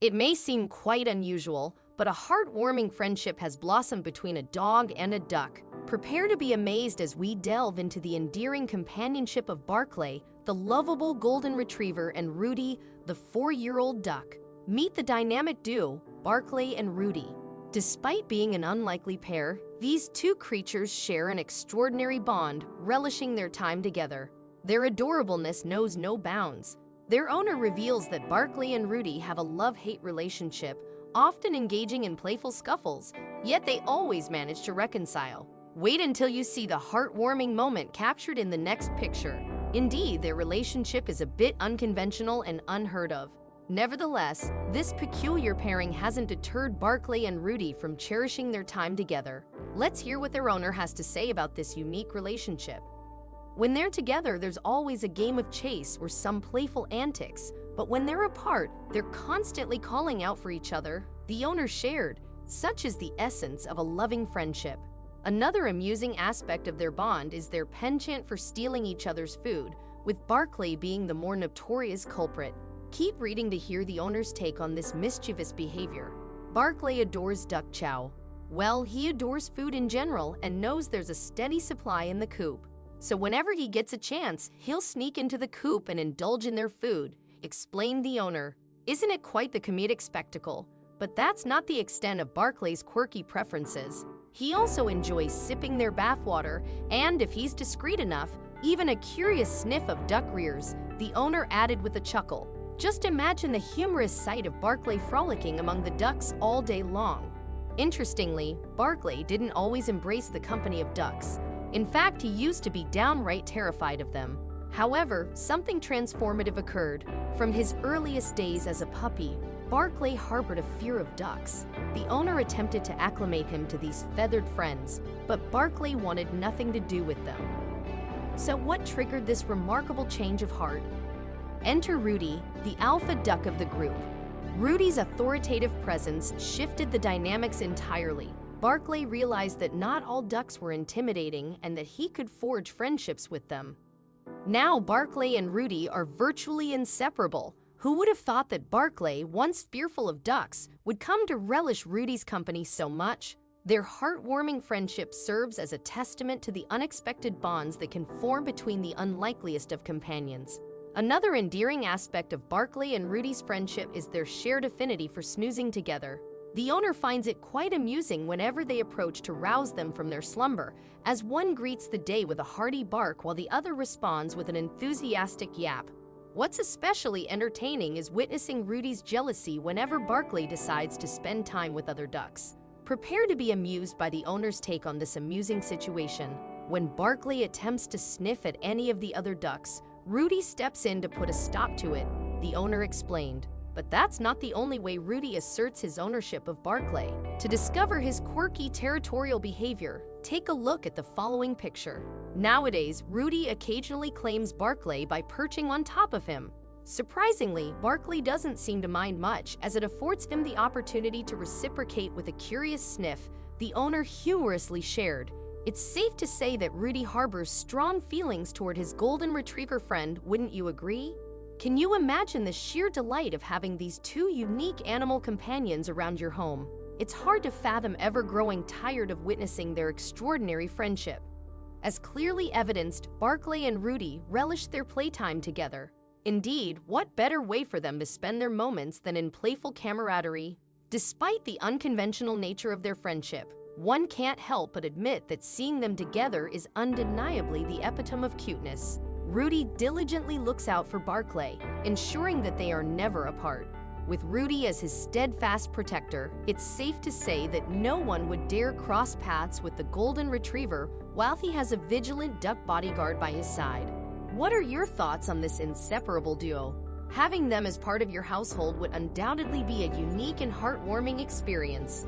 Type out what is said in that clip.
It may seem quite unusual, but a heartwarming friendship has blossomed between a dog and a duck. Prepare to be amazed as we delve into the endearing companionship of Barclay, the lovable golden retriever, and Rudy, the 4-year-old duck. Meet the dynamic duo, Barclay and Rudy. Despite being an unlikely pair, these two creatures share an extraordinary bond, relishing their time together. Their adorableness knows no bounds. Their owner reveals that Barclay and Rudy have a love-hate relationship, often engaging in playful scuffles, yet they always manage to reconcile. Wait until you see the heartwarming moment captured in the next picture. Indeed, their relationship is a bit unconventional and unheard of. Nevertheless, this peculiar pairing hasn't deterred Barclay and Rudy from cherishing their time together. Let's hear what their owner has to say about this unique relationship. When they're together, there's always a game of chase or some playful antics, but when they're apart, they're constantly calling out for each other, the owner shared. Such is the essence of a loving friendship. Another amusing aspect of their bond is their penchant for stealing each other's food, with Barclay being the more notorious culprit. Keep reading to hear the owner's take on this mischievous behavior. Barclay adores duck chow. Well, he adores food in general and knows there's a steady supply in the coop. So whenever he gets a chance, he'll sneak into the coop and indulge in their food, explained the owner. Isn't it quite the comedic spectacle? But that's not the extent of Barclay's quirky preferences. He also enjoys sipping their bathwater, and if he's discreet enough, even a curious sniff of duck rears, the owner added with a chuckle. Just imagine the humorous sight of Barclay frolicking among the ducks all day long. Interestingly, Barclay didn't always embrace the company of ducks. In fact, he used to be downright terrified of them. However, something transformative occurred. From his earliest days as a puppy, Barclay harbored a fear of ducks. The owner attempted to acclimate him to these feathered friends, but Barclay wanted nothing to do with them. So what triggered this remarkable change of heart? Enter Rudy, the alpha duck of the group. Rudy's authoritative presence shifted the dynamics entirely. Barclay realized that not all ducks were intimidating and that he could forge friendships with them. Now Barclay and Rudy are virtually inseparable. Who would have thought that Barclay, once fearful of ducks, would come to relish Rudy's company so much? Their heartwarming friendship serves as a testament to the unexpected bonds that can form between the unlikeliest of companions. Another endearing aspect of Barclay and Rudy's friendship is their shared affinity for snoozing together. The owner finds it quite amusing whenever they approach to rouse them from their slumber, as one greets the day with a hearty bark while the other responds with an enthusiastic yap. What's especially entertaining is witnessing Rudy's jealousy whenever Barclay decides to spend time with other ducks. Prepare to be amused by the owner's take on this amusing situation. When Barclay attempts to sniff at any of the other ducks, Rudy steps in to put a stop to it, the owner explained. But that's not the only way Rudy asserts his ownership of Barclay. To discover his quirky territorial behavior, take a look at the following picture. Nowadays, Rudy occasionally claims Barclay by perching on top of him. Surprisingly, Barclay doesn't seem to mind much, as it affords him the opportunity to reciprocate with a curious sniff, the owner humorously shared. It's safe to say that Rudy harbors strong feelings toward his golden retriever friend, wouldn't you agree? Can you imagine the sheer delight of having these two unique animal companions around your home? It's hard to fathom ever growing tired of witnessing their extraordinary friendship. As clearly evidenced, Barclay and Rudy relished their playtime together. Indeed, what better way for them to spend their moments than in playful camaraderie? Despite the unconventional nature of their friendship, one can't help but admit that seeing them together is undeniably the epitome of cuteness. Rudy diligently looks out for Barclay, ensuring that they are never apart. With Rudy as his steadfast protector, it's safe to say that no one would dare cross paths with the golden retriever while he has a vigilant duck bodyguard by his side. What are your thoughts on this inseparable duo? Having them as part of your household would undoubtedly be a unique and heartwarming experience.